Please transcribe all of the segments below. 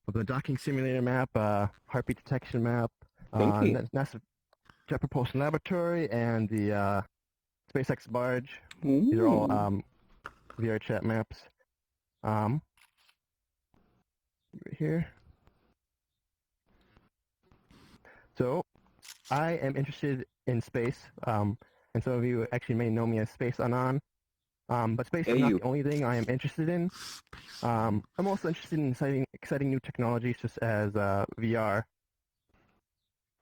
of the docking simulator map, heartbeat detection map, Thank you. NASA Jet Propulsion Laboratory, and the SpaceX barge. These are all Ooh. VR chat maps. Right here. So, I am interested in space, and some of you actually may know me as Space Anon. But space Yeah, is not you. the only thing I am interested in. I'm also interested in exciting new technologies such as VR.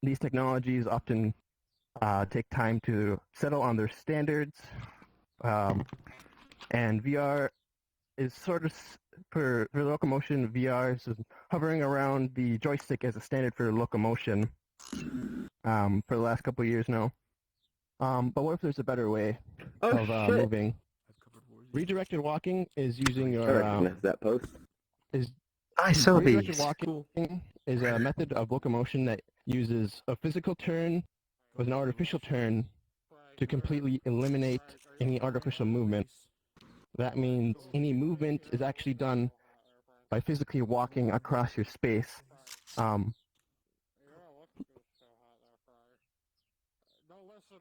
These technologies often take time to settle on their standards, and VR is sort of for locomotion. VR is hovering around the joystick as a standard for locomotion for the last couple of years now. But what if there's a better way Oh of shit! moving? Redirected walking is using I your recognize that post. is I saw redirected these. walking is a method of locomotion that uses a physical turn with an artificial turn to completely eliminate any artificial movement. That means any movement is actually done by physically walking across your space.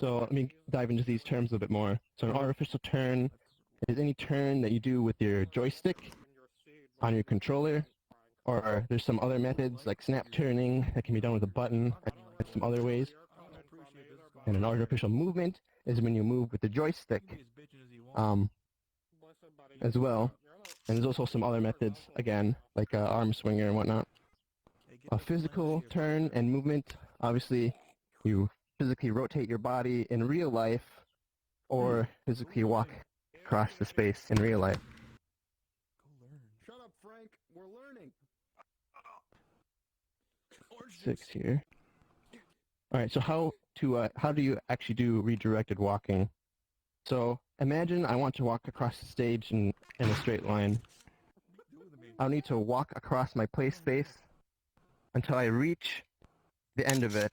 So let me dive into these terms a bit more. So an artificial turn is any turn that you do with your joystick on your controller, or there's some other methods like snap turning that can be done with a button and some other ways. And an artificial movement is when you move with the joystick as well. And there's also some other methods, again, like arm swinger and whatnot. A physical turn and movement, obviously, you physically rotate your body in real life or physically walk across the space in real life. Shut up, Frank. We're learning. 6 here. All right, so how do you actually do redirected walking? So imagine I want to walk across the stage in a straight line. I'll need to walk across my play space until I reach the end of it.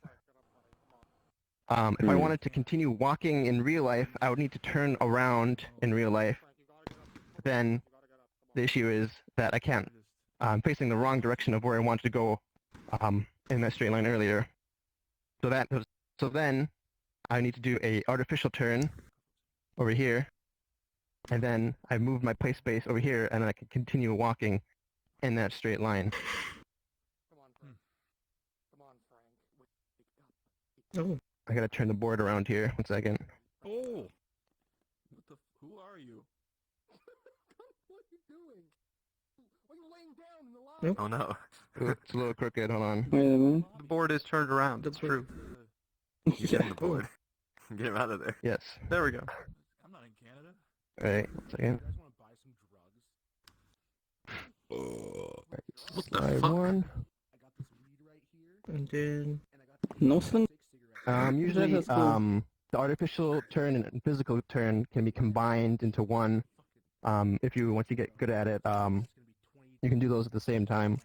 If I wanted to continue walking in real life, I would need to turn around in real life. Then the issue is that I can't. I'm facing the wrong direction of where I wanted to go in that straight line earlier. So then I need to do a artificial turn over here, and then I move my play space over here, and then I can continue walking in that straight line. Come on, Frank. Come on, Frank. Oh. I gotta turn the board around here. 1 second. Oh! Who are you? What are you doing? Why are you laying down in the lava? Nope. Oh no. Ooh, it's a little crooked. Hold on. Wait a minute. The board is turned around. It's true. You're getting the board. Get him out of there. Yes. There we go. I'm not in Canada. Alright, 1 second. You guys want to buy some drugs? What the Slide fuck? 1. I got this weed right here, And then and I got No sling. Usually, That's cool. the artificial turn and physical turn can be combined into one. If you once you get good at it, you can do those at the same time.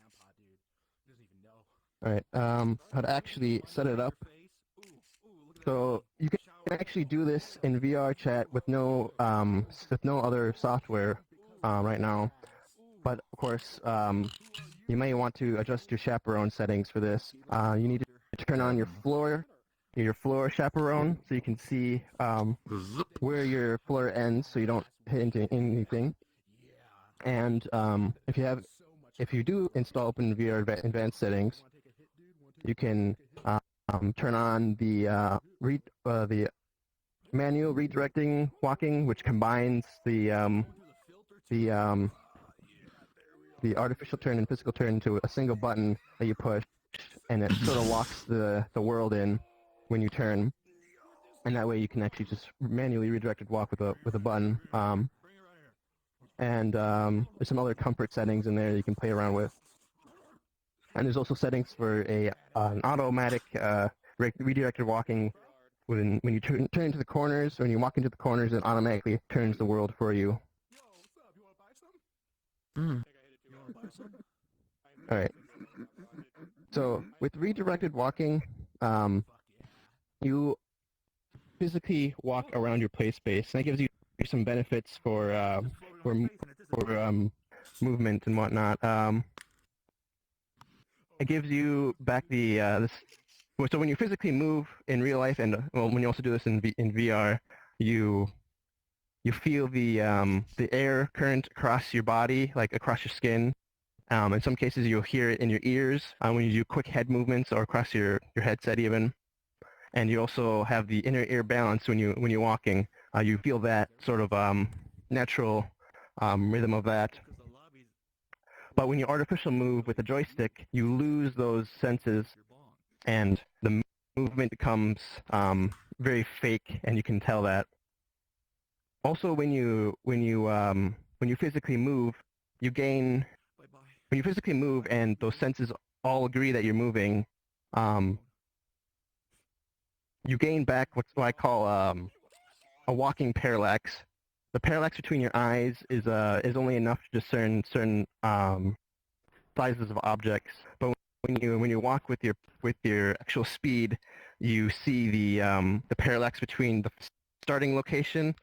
All right. How to actually set it up? So you can actually do this in VR chat with no other software right now. But of course, you may want to adjust your chaperone settings for this. You need to turn on your floor chaperone so you can see where your floor ends, so you don't hit into anything. And if you do install OpenVR advanced settings, you can turn on the manual redirecting walking, which combines the artificial turn and physical turn into a single button that you push, and it sort of locks the world in when you turn, and that way you can actually just manually redirected walk with a button. And there's some other comfort settings in there that you can play around with. And there's also settings for an automatic redirected walking when you turn into the corners, or when you walk into the corners, it automatically turns the world for you. Mm. All right. So with redirected walking, you physically walk around your play space, and that gives you some benefits for movement and whatnot. it gives you back the so when you physically move in real life, and well, when you also do this in VR, you feel the air current across your body, like across your skin. In some cases, you'll hear it in your ears when you do quick head movements or across your headset even. And you also have the inner ear balance when you're walking. You feel that sort of natural rhythm of that. But when you artificial move with a joystick, you lose those senses, and the movement becomes very fake, and you can tell that. Also, when you physically move, you gain. When you physically move, and those senses all agree that you're moving, you gain back what I call a walking parallax. The parallax between your eyes is only enough to discern certain sizes of objects, but when you walk with your actual speed, you see the parallax between the starting location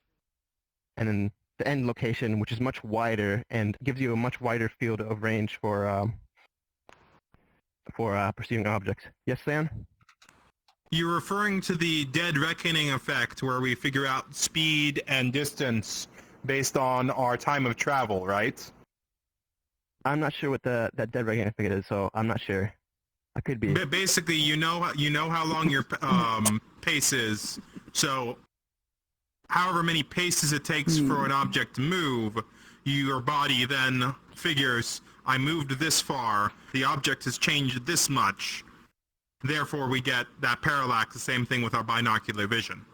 and then the end location, which is much wider and gives you a much wider field of range for pursuing objects. Yes, Sam? You're referring to the Dead Reckoning effect, where we figure out speed and distance based on our time of travel, right? I'm not sure what that dead reckoning effect is, so I'm not sure. I could be. But basically, you know how long your pace is. So, however many paces it takes for an object to move, your body then figures, I moved this far, the object has changed this much. Therefore, we get that parallax, the same thing with our binocular vision.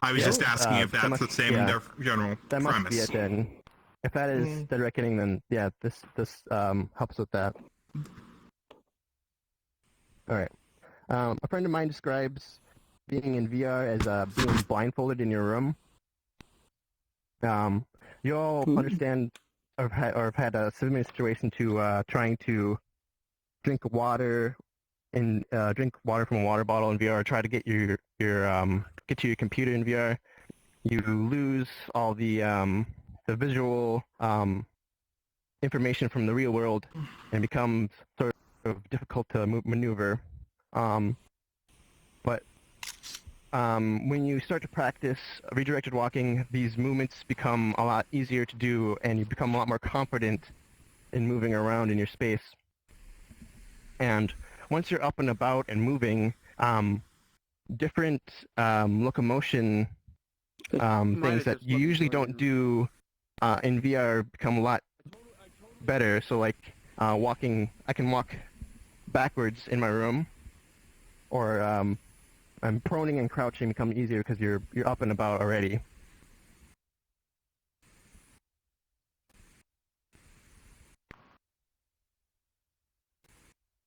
I was just asking if that's the same general that premise. must be it then. If that is dead reckoning, then yeah, this helps with that. All right. A friend of mine describes being in VR as being blindfolded in your room. You all understand or have had a similar situation to trying to drink water from a water bottle in VR, or try to get get to your computer in VR. You lose all the visual information from the real world, and becomes sort of difficult to maneuver. But when you start to practice redirected walking, these movements become a lot easier to do, and you become a lot more confident in moving around in your space. And once you're up and about and moving, different locomotion things that you usually don't do in VR become a lot better. So like walking, I can walk backwards in my room, or proning and crouching become easier because you're up and about already.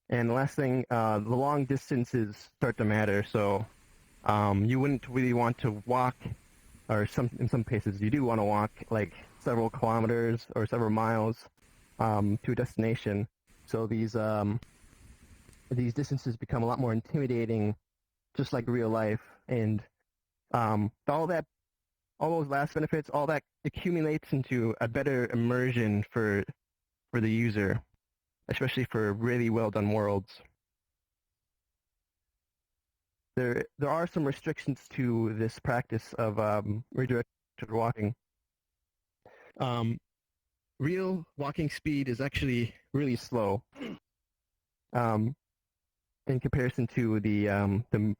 And the last thing, the long distances start to matter. So you wouldn't really want to walk, or in some cases you do want to walk like several kilometers or several miles to a destination. So these distances become a lot more intimidating, just like real life. And all those last benefits, all that accumulates into a better immersion for the user, especially for really well done worlds. There are some restrictions to this practice of redirected walking. Real walking speed is actually really slow in comparison to the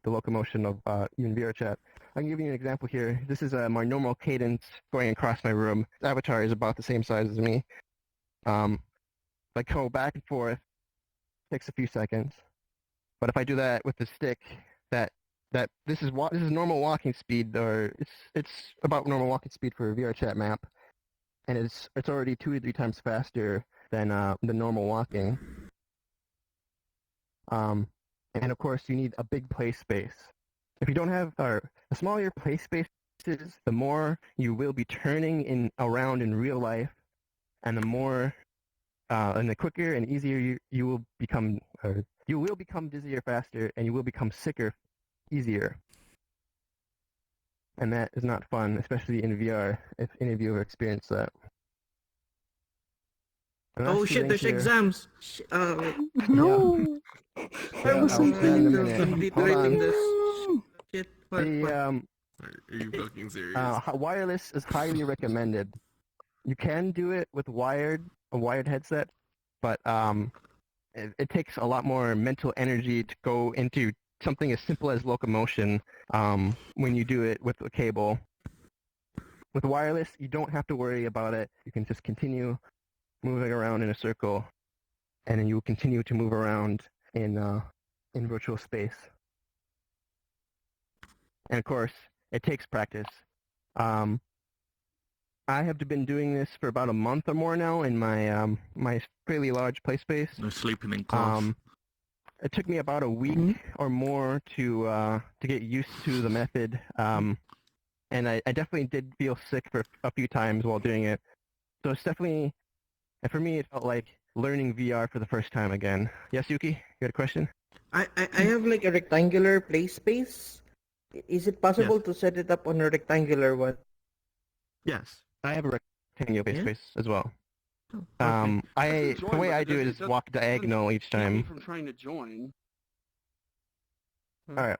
locomotion of even VRChat. I can give you an example here. This is my normal cadence going across my room. The avatar is about the same size as me. If I go back and forth, it takes a few seconds. But if I do that with the stick, this is normal walking speed, or it's about normal walking speed for a VRChat map, and it's already 2 or 3 times faster than the normal walking. And of course, you need a big play space. If you don't have, or the smaller your play space is, the more you will be turning around in real life, and the more and the quicker and easier you will become, or you will become dizzier faster, and you will become sicker easier. And that is not fun, especially in VR, if any of you have experienced that. Oh shit, there's exams. No. I was I'll see you in a trying minute. to Hold reiterating on. this. Shit, what? Are you fucking serious? Wireless is highly recommended. You can do it with a wired headset, but it takes a lot more mental energy to go into something as simple as locomotion when you do it with a cable. With wireless, you don't have to worry about it. You can just continue moving around in a circle, and then you will continue to move around in virtual space. And of course, it takes practice. I have been doing this for about a month or more now in my my fairly large play space. No sleeping in class. It took me about a week or more to get used to the method, and I definitely did feel sick for a few times while doing it. So it's definitely, and for me, it felt like learning VR for the first time again. Yes, Yuki, you had a question? I have like a rectangular play space. Is it possible to set it up on a rectangular one? Yes. I have a rectangular play Yeah? space as well. Oh, The join, way but I it do it doesn't- is doesn't- walk diagonal each Keep me time. from trying to join. All right.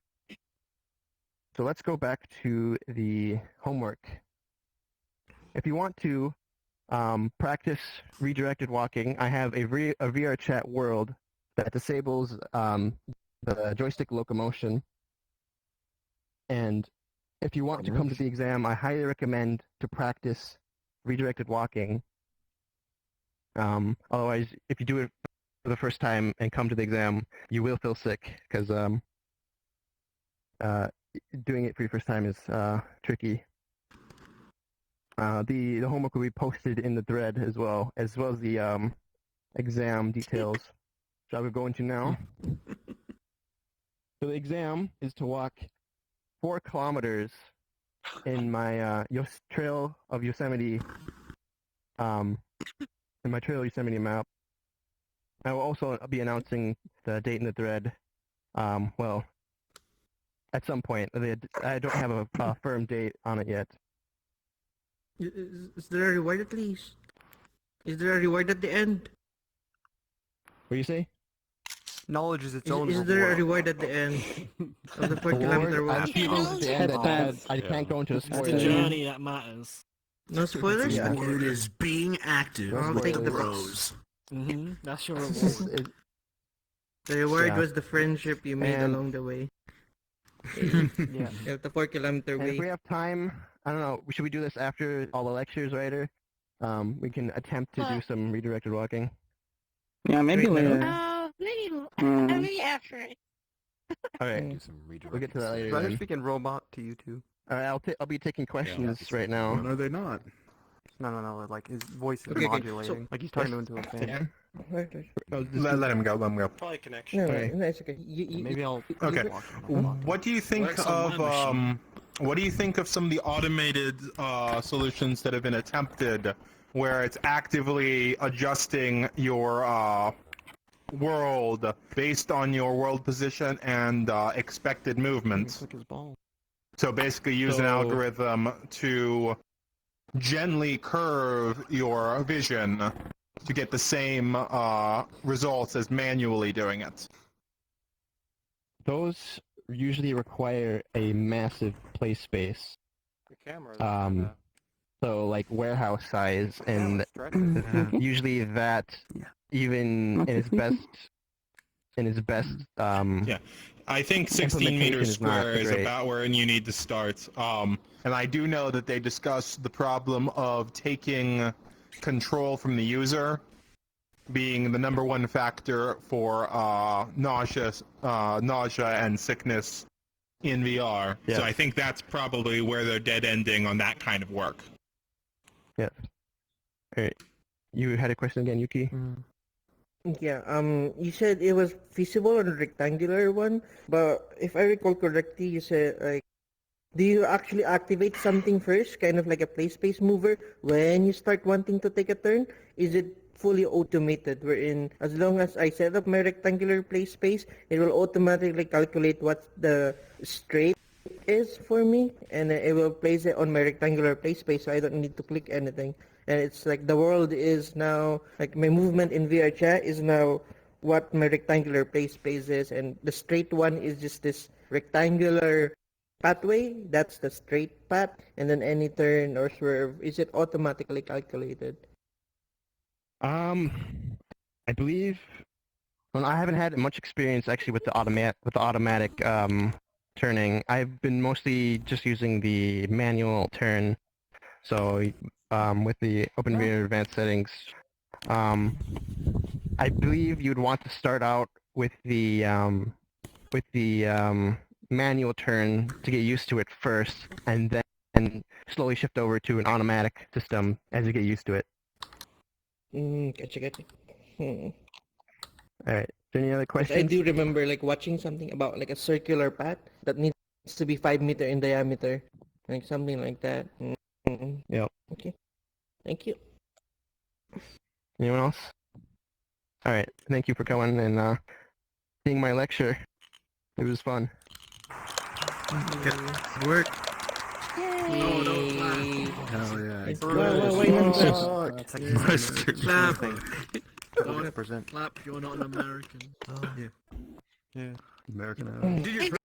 So let's go back to the homework. If you want to practice redirected walking, I have a VR chat world that disables the joystick locomotion. And if you want to come to the exam, I highly recommend to practice redirected walking. Otherwise, if you do it for the first time and come to the exam, you will feel sick because doing it for your first time is tricky. The homework will be posted in the thread as well as the exam details. So I will go into now. So the exam is to walk 4 kilometers in my Trail of Yosemite, in my Trail of Yosemite map. I will also be announcing the date in the thread. Well, at some point. I don't have a firm date on it yet. Is there a reward at least? Is there a reward at the end? What do you say? Knowledge is its own Is there a reward. reward at the end of the 4 Award? kilometer I have walk? a few things at the end that I can't go into a It's the spoiler. journey that matters. No spoilers? Yeah. Okay. Word is being active. I'll with take the the bros. That's your It's- reward. it- The reward Yeah. was the friendship you made And- along the way. Yeah. Yeah, the 4 kilometer and if we way. have time, I don't know, should we do this after all the lectures, Ryder? We can attempt to do some redirected walking. Yeah, maybe Wait, later. Maybe after it. All right, Do some we'll get to that later. Ryder's Then. speaking robot to you too. All right, I'll be taking questions right now. No, they're not. No, like his voice is Okay, so- modulating. Like he's talking into a fan. Dan? Right. Let him go. Let him go. Probably connection. No, Okay. no, it's okay. Maybe I'll Okay. walk on a walk. What do you think Works on of my machine. what do you think of some of the automated solutions that have been attempted, where it's actively adjusting your world based on your world position and expected movements? Click his ball. So basically, use an So- algorithm to gently curve your vision to get the same results as manually doing it. Those usually require a massive play space. The camera. So like warehouse size, and usually that Yeah. even in its best Yeah. I think 16 Implementation meters is not square is great. about where you need to start. And I do know that they discuss the problem of taking control from the user being the number one factor for nausea and sickness in VR. Yeah. So I think that's probably where they're dead ending on that kind of work. Yes. Alright. You had a question again, Yuki? Yeah, you said it was feasible on a rectangular one, but if I recall correctly, you said, like, do you actually activate something first, kind of like a play space mover, when you start wanting to take a turn? Is it fully automated, wherein as long as I set up my rectangular play space, it will automatically calculate what the straight is for me, and it will place it on my rectangular play space, so I don't need to click anything. and it's like the world is now like my movement in VR chat is now what my rectangular play space is, and the straight one is just this rectangular pathway. That's the straight path, and then any turn or swerve, is it automatically calculated? I believe. Well, I haven't had much experience actually with the automatic turning. I've been mostly just using the manual turn. So with the OpenVR advanced settings, I believe you'd want to start out with the manual turn to get used to it first, and then slowly shift over to an automatic system as you get used to it. Gotcha. All right. Is there any other I questions? do remember like watching something about like a circular path that needs to be 5 meter in diameter, like something like that. Yep. Okay. Thank you. Anyone else? All right. Thank you for coming and seeing my lecture. It was fun. Get to work. Oh, no, Yay. Hell yeah. Why not clap? Mr. Clap. Present. Clap, you're not an American. Yeah. American. Mm.